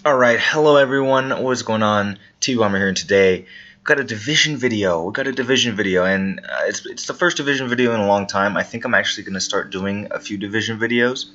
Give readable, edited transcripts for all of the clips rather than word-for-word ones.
Alright, hello everyone, what's going on? T-Bomber here, and today we've got a Division video. And it's the first Division video in a long time. I think I'm actually going to start doing a few Division videos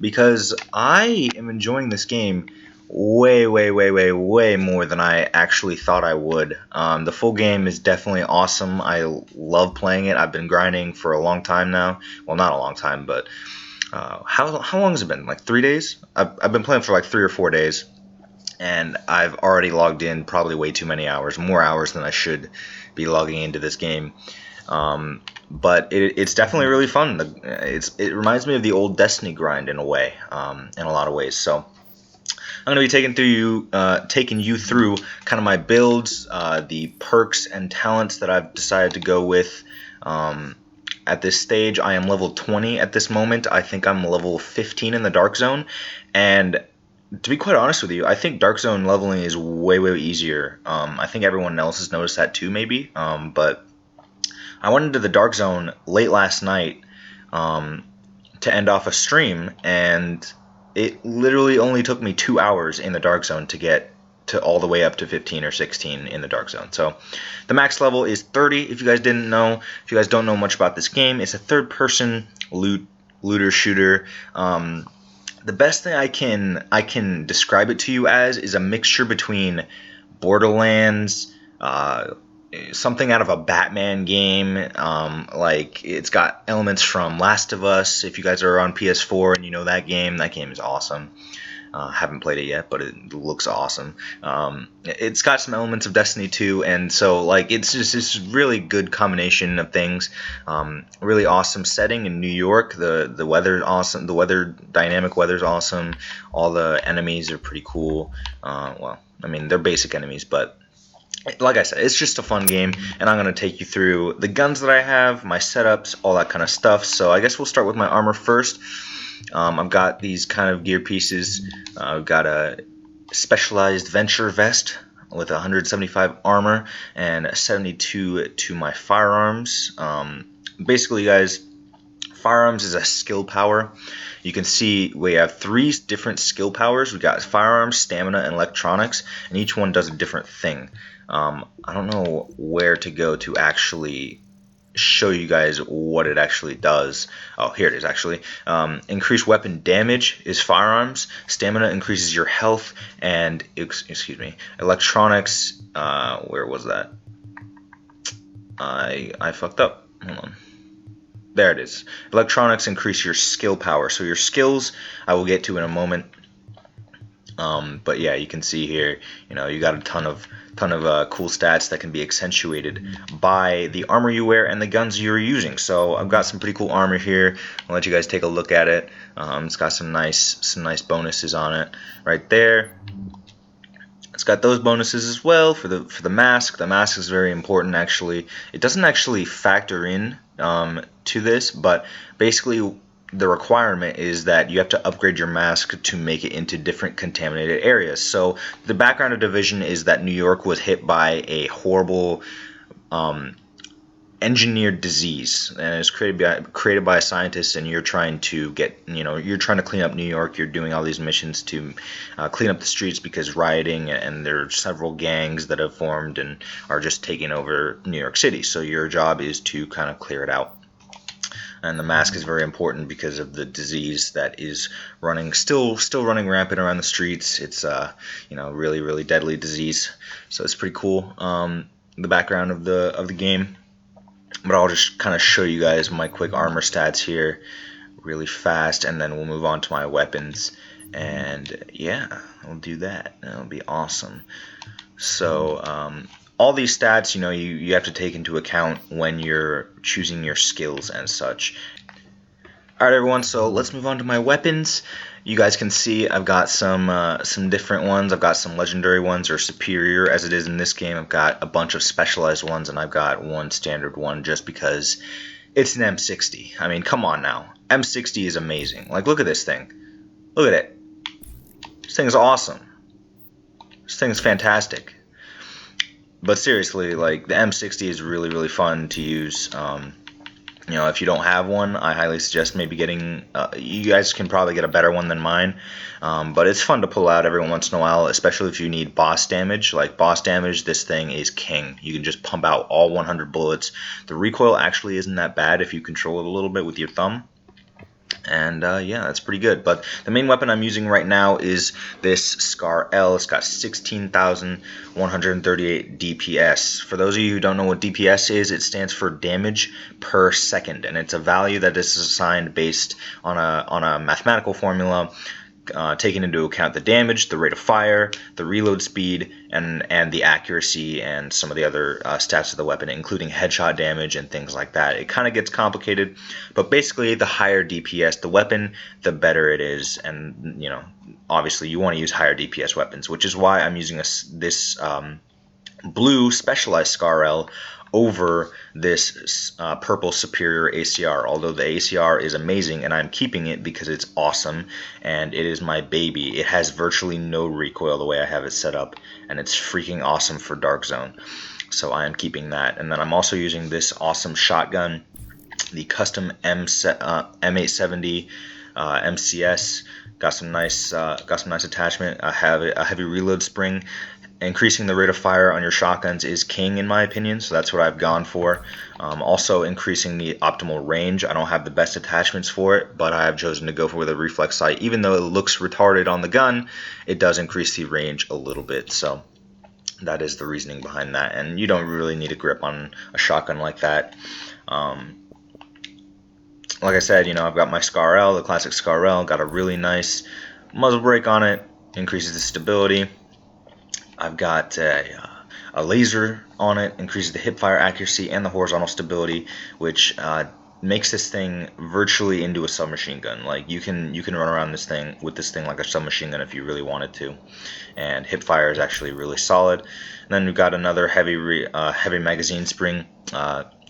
because I am enjoying this game way more than I actually thought I would. The full game is definitely awesome. I love playing it. I've been grinding for a long time now. Well, not a long time, but how long has it been? Like 3 days? I've been playing for like 3 or 4 days. And I've already logged in probably way too many hours, more hours than I should be logging into this game. But it's definitely really fun. It reminds me of the old Destiny grind in a way, in a lot of ways. So I'm going to be taking you through kind of my builds, the perks and talents that I've decided to go with. At this stage, I am level 20 at this moment. I think I'm level 15 in the Dark Zone, and to be quite honest with you, I think Dark Zone leveling is way easier. I think everyone else has noticed that too, maybe. But I went into the Dark Zone late last night to end off a stream, and it literally only took me 2 hours in the Dark Zone to get to all the way up to 15 or 16 in the Dark Zone. So the max level is 30. If you guys didn't know, if you guys don't know much about this game, it's a third-person looter shooter. The best thing I can describe it to you as is a mixture between Borderlands, something out of a Batman game. Like it's got elements from Last of Us. If you guys are on PS4 and you know that game is awesome. Haven't played it yet, but it looks awesome. It's got some elements of Destiny 2, and so like it's just this really good combination of things. Really awesome setting in New York. The weather's awesome. The dynamic weather's awesome. All the enemies are pretty cool. Well, I mean they're basic enemies, but like I said, it's just a fun game, and I'm going to take you through the guns that I have, my setups, all that kind of stuff. So I guess we'll start with my armor first. I've got these kind of gear pieces. I've got a specialized Venture vest with 175 armor and 72 to my firearms. Basically, guys, firearms is a skill power. You can see we have 3 different skill powers. We got firearms, stamina, and electronics, and each one does a different thing. I don't know where to go to actually show you guys what it actually does. Oh, here it is actually. Increased weapon damage is firearms. Stamina increases your health, and excuse me, electronics. Where was that? I fucked up. Hold on. There it is. Electronics increase your skill power. So your skills I will get to in a moment. But yeah, you can see here, you got a ton of cool stats that can be accentuated by the armor you wear and the guns you're using. So I've got some pretty cool armor here. I'll let you guys take a look at it. It's got some nice bonuses on it right there. It's got those bonuses as well for the mask. The mask is very important actually. It doesn't actually factor in to this, but basically the requirement is that you have to upgrade your mask to make it into different contaminated areas. So the background of Division is that New York was hit by a horrible engineered disease, and it's created by a scientist, and you're trying to you're trying to clean up New York. You're doing all these missions to clean up the streets because rioting, and there are several gangs that have formed and are just taking over New York City. So your job is to kind of clear it out. And the mask is very important because of the disease that is still running rampant around the streets. It's really deadly disease. So it's pretty cool. The background of the game, but I'll just kind of show you guys my quick armor stats here, really fast, and then we'll move on to my weapons. And yeah, we'll do that. That'll be awesome. So all these stats, you have to take into account when you're choosing your skills and such. Alright everyone, so let's move on to my weapons. You guys can see I've got some different ones. I've got some legendary ones, or superior as it is in this game. I've got a bunch of specialized ones, and I've got one standard one just because it's an M60. I mean, come on now. M60 is amazing. Like, look at this thing. Look at it. This thing is awesome. This thing is fantastic. But seriously, like, the M60 is really fun to use. You know, if you don't have one, I highly suggest maybe getting, you guys can probably get a better one than mine, but it's fun to pull out every once in a while, especially if you need boss damage. Like boss damage, this thing is king. You can just pump out all 100 bullets. The recoil actually isn't that bad if you control it a little bit with your thumb. And yeah, that's pretty good. But the main weapon I'm using right now is this Scar L. It's got 16,138 DPS. For those of you who don't know what DPS is, it stands for damage per second, and it's a value that is assigned based on a mathematical formula, taking into account the damage, the rate of fire, the reload speed, and the accuracy and some of the other stats of the weapon, including headshot damage and things like that. It kind of gets complicated, but basically the higher DPS the weapon, the better it is. And you know, obviously you want to use higher DPS weapons, which is why I'm using this blue specialized Scar L over this purple superior ACR, although the ACR is amazing and I'm keeping it because it's awesome and it is my baby. It has virtually no recoil the way I have it set up, and it's freaking awesome for Dark Zone, so I am keeping that. And then I'm also using this awesome shotgun, the custom M870 MCS. Got some nice attachment. I have a heavy reload spring. Increasing the rate of fire on your shotguns is king in my opinion, so that's what I've gone for. Also increasing the optimal range. I don't have the best attachments for it, but I have chosen to go for the reflex sight. Even though it looks retarded on the gun, it does increase the range a little bit, so that is the reasoning behind that. And you don't really need a grip on a shotgun like that. Like I said, you know, I've got my Scar L, the classic Scar L, got a really nice muzzle brake on it, increases the stability. I've got a laser on it, increases the hip fire accuracy and the horizontal stability, which makes this thing virtually into a submachine gun. Like you can run around this thing like a submachine gun if you really wanted to. And hip fire is actually really solid. And then we've got another heavy magazine spring,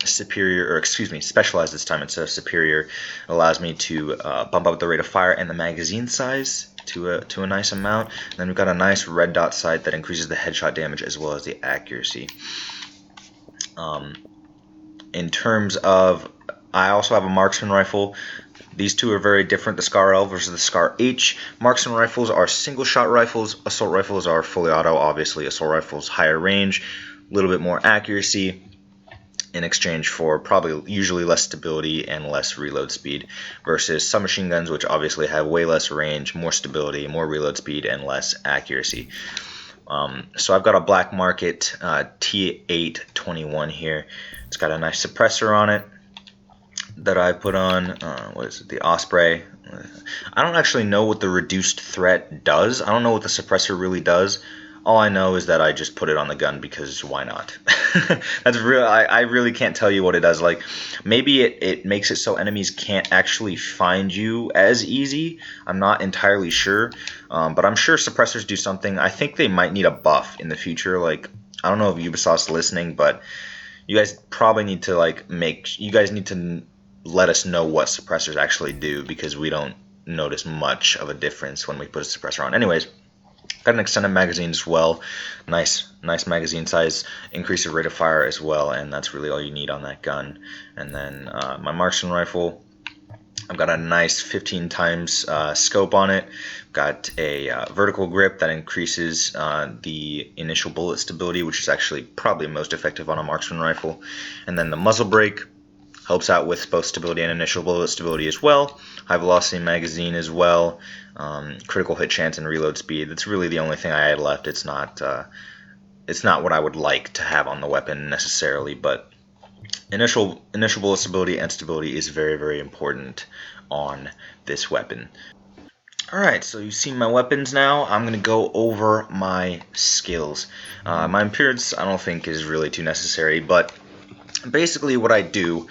specialized this time instead of superior. It allows me to bump up the rate of fire and the magazine size to a nice amount. And then we've got a nice red dot sight that increases the headshot damage as well as the accuracy. In terms of, I also have a marksman rifle. These two are very different, the Scar L versus the Scar H. Marksman rifles are single shot rifles. Assault rifles are fully auto, obviously. Assault rifles higher range, a little bit more accuracy, in exchange for probably usually less stability and less reload speed, versus submachine guns, which obviously have way less range, more stability, more reload speed, and less accuracy. So I've got a black market T821 here. It's got a nice suppressor on it that I put on. What is it? The Osprey. I don't actually know what the reduced threat does. I don't know what the suppressor really does. All I know is that I just put it on the gun because why not? That's real. I really can't tell you what it does. Like maybe it makes it so enemies can't actually find you as easy. I'm not entirely sure, but I'm sure suppressors do something. I think they might need a buff in the future. Like I don't know if Ubisoft's listening, but you guys probably need to let us know what suppressors actually do, because we don't notice much of a difference when we put a suppressor on. Anyways. Got an extended magazine as well. Nice magazine size, increase the rate of fire as well, and that's really all you need on that gun. And then my marksman rifle, I've got a nice 15 times scope on it. Got a vertical grip that increases the initial bullet stability, which is actually probably most effective on a marksman rifle. And then the muzzle brake helps out with both stability and initial bullet stability as well. High velocity magazine as well. Critical hit chance and reload speed. That's really the only thing I had left. It's not what I would like to have on the weapon necessarily, but initial bullet stability and stability is very, very important on this weapon. Alright, so you've seen my weapons now. I'm going to go over my skills. My appearance I don't think is really too necessary, but basically what I do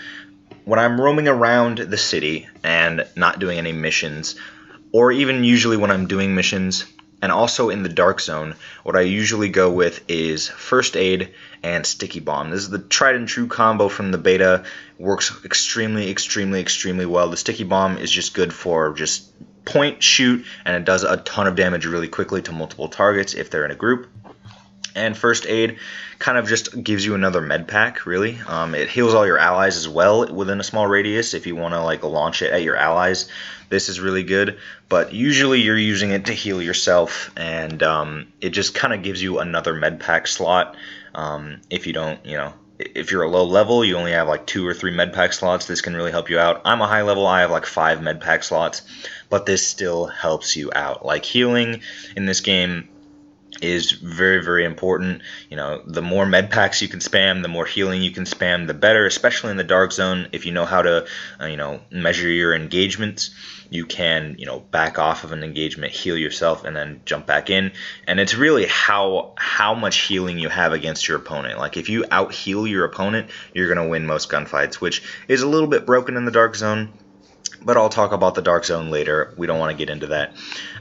when I'm roaming around the city and not doing any missions, or even usually when I'm doing missions, and also in the Dark Zone, what I usually go with is First Aid and Sticky Bomb. This is the tried and true combo from the beta. Works extremely, extremely, extremely well. The Sticky Bomb is just good for just point, shoot, and it does a ton of damage really quickly to multiple targets if they're in a group. And first aid kind of just gives you another med pack, really. It heals all your allies as well within a small radius. If you want to like launch it at your allies, this is really good. But usually you're using it to heal yourself, and it just kind of gives you another med pack slot. If you don't, if you're a low level, you only have like 2 or 3 med pack slots. This can really help you out. I'm a high level, I have like 5 med pack slots, but this still helps you out. Like healing in this game is very, very important. The more med packs you can spam, the more healing you can spam, the better, especially in the dark zone. If you know how to measure your engagements, you can back off of an engagement, heal yourself, and then jump back in. And it's really how much healing you have against your opponent. Like if you out heal your opponent, you're gonna win most gunfights, which is a little bit broken in the dark zone. But I'll talk about the dark zone later. We don't want to get into that.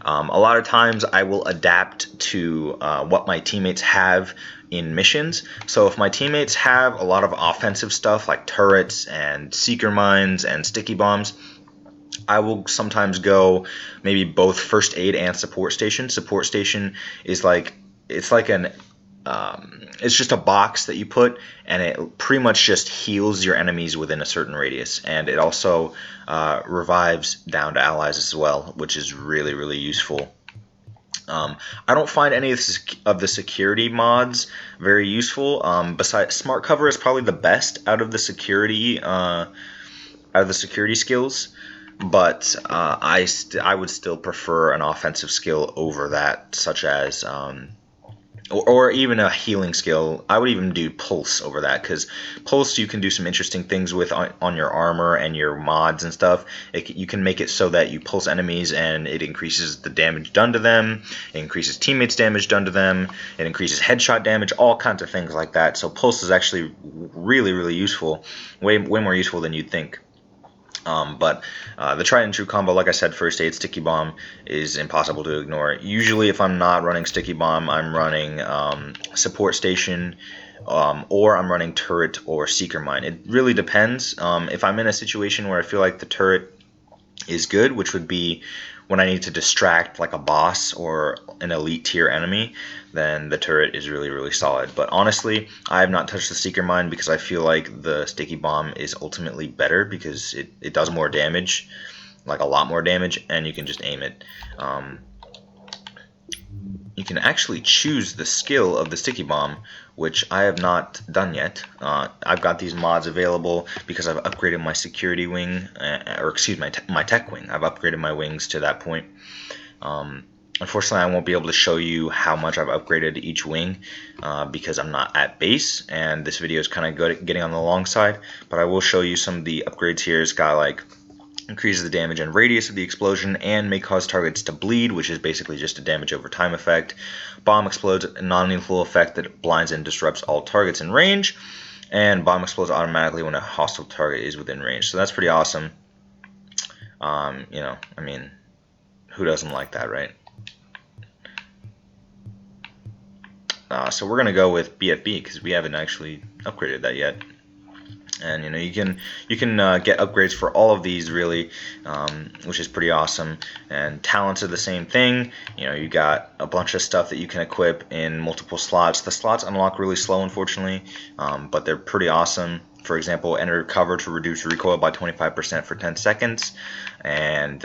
A lot of times I will adapt to what my teammates have in missions. So if my teammates have a lot of offensive stuff like turrets and seeker mines and sticky bombs, I will sometimes go maybe both first aid and support station. Support station is it's just a box that you put, and it pretty much just heals your enemies within a certain radius, and it also revives down to allies as well, which is really, really useful. I don't find any of the security mods very useful. Besides, smart cover is probably the best out of the security skills, but I would still prefer an offensive skill over that, such as or even a healing skill. I would even do pulse over that, because pulse you can do some interesting things with on your armor and your mods and stuff. You can make it so that you pulse enemies and it increases the damage done to them, it increases teammates damage done to them, it increases headshot damage, all kinds of things like that. So pulse is actually really, really useful, way more useful than you'd think. But the tried and true combo, like I said, first aid, sticky bomb, is impossible to ignore. Usually if I'm not running sticky bomb, I'm running support station, or I'm running turret or seeker mine. It really depends. If I'm in a situation where I feel like the turret is good, which would be when I need to distract like a boss or an elite tier enemy, then the turret is really, really solid. But honestly, I have not touched the seeker mine because I feel like the sticky bomb is ultimately better because it does more damage, like a lot more damage, and you can just aim it. You can actually choose the skill of the sticky bomb, which I have not done yet. I've got these mods available because I've upgraded my security wing, or excuse me, my tech wing. I've upgraded my wings to that point. Unfortunately, I won't be able to show you how much I've upgraded each wing because I'm not at base, and this video is kind of getting on the long side. But I will show you some of the upgrades here. It's got like increases the damage and radius of the explosion and may cause targets to bleed, which is basically just a damage over time effect. Bomb explodes, a non-lethal effect that blinds and disrupts all targets in range, and bomb explodes automatically when a hostile target is within range. So that's pretty awesome. I mean, who doesn't like that, right? So we're gonna go with BFB because we haven't actually upgraded that yet. And you can get upgrades for all of these really, which is pretty awesome. And talents are the same thing. You got a bunch of stuff that you can equip in multiple slots. The slots unlock really slow, unfortunately, but they're pretty awesome. For example, enter cover to reduce recoil by 25% for 10 seconds, and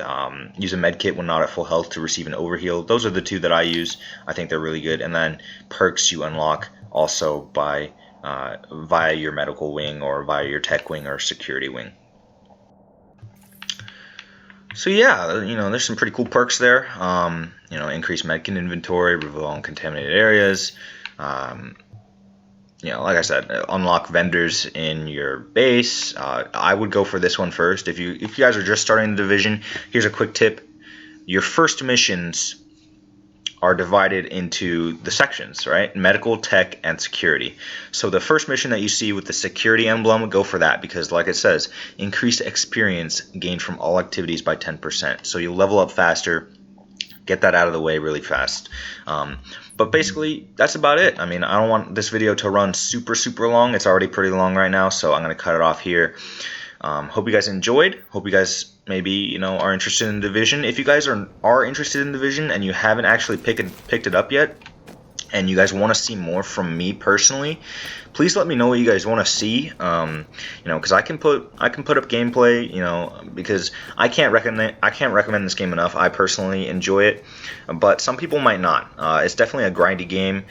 use a medkit when not at full health to receive an overheal. Those are the two that I use. I think they're really good. And then perks you unlock also by via your medical wing or via your tech wing or security wing. So yeah, there's some pretty cool perks there. Increase medkit inventory, reveal uncontaminated areas. Like I said, unlock vendors in your base. I would go for this one first. If you guys are just starting the division, here's a quick tip. Your first missions are divided into the sections, right? Medical, tech, and security. So the first mission that you see with the security emblem, go for that because, like it says, increase experience gained from all activities by 10%. So you'll level up faster, get that out of the way really fast. But basically, that's about it. I mean, I don't want this video to run super, super long. It's already pretty long right now, so I'm going to cut it off here. Hope you guys enjoyed. Hope you guys maybe are interested in Division. If you guys are interested in Division and you haven't actually picked it up yet, and you guys want to see more from me personally, please let me know what you guys want to see. You know, because I can put up gameplay. You know, because I can't recommend this game enough. I personally enjoy it, but some people might not. It's definitely a grindy game.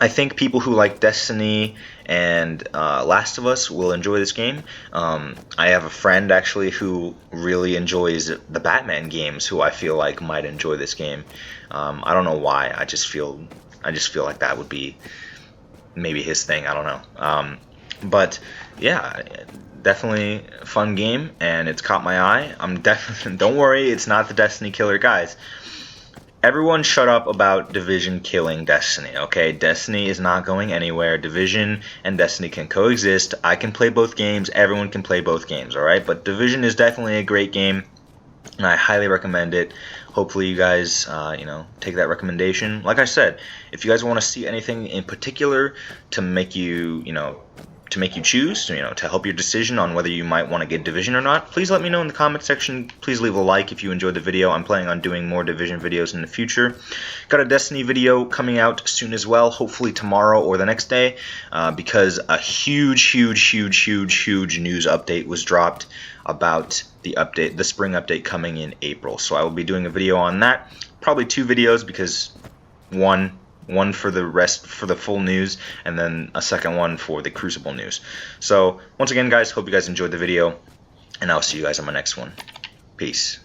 I think people who like Destiny and Last of Us will enjoy this game. I have a friend actually who really enjoys the Batman games, who I feel like might enjoy this game. I don't know why. I just feel like that would be maybe his thing. I don't know. But yeah, definitely a fun game, and it's caught my eye. I'm definitely don't worry, it's not the Destiny killer, guys. Everyone shut up about Division killing Destiny, okay? Destiny is not going anywhere. Division and Destiny can coexist. I can play both games. Everyone can play both games, alright? But Division is definitely a great game, and I highly recommend it. Hopefully you guys, you know, take that recommendation. Like I said, if you guys want to see anything in particular to make you, you know, to make you choose, you know, to help your decision on whether you might want to get Division or not, please let me know in the comment section. Please leave a like if you enjoyed the video. I'm planning on doing more Division videos in the future. Got a Destiny video coming out soon as well, hopefully tomorrow or the next day, because a huge news update was dropped about the spring update coming in April. So I will be doing a video on that, probably 2 videos, because one for the full news, and then a second one for the Crucible news. So once again, guys, hope you guys enjoyed the video, and I'll see you guys on my next one. Peace.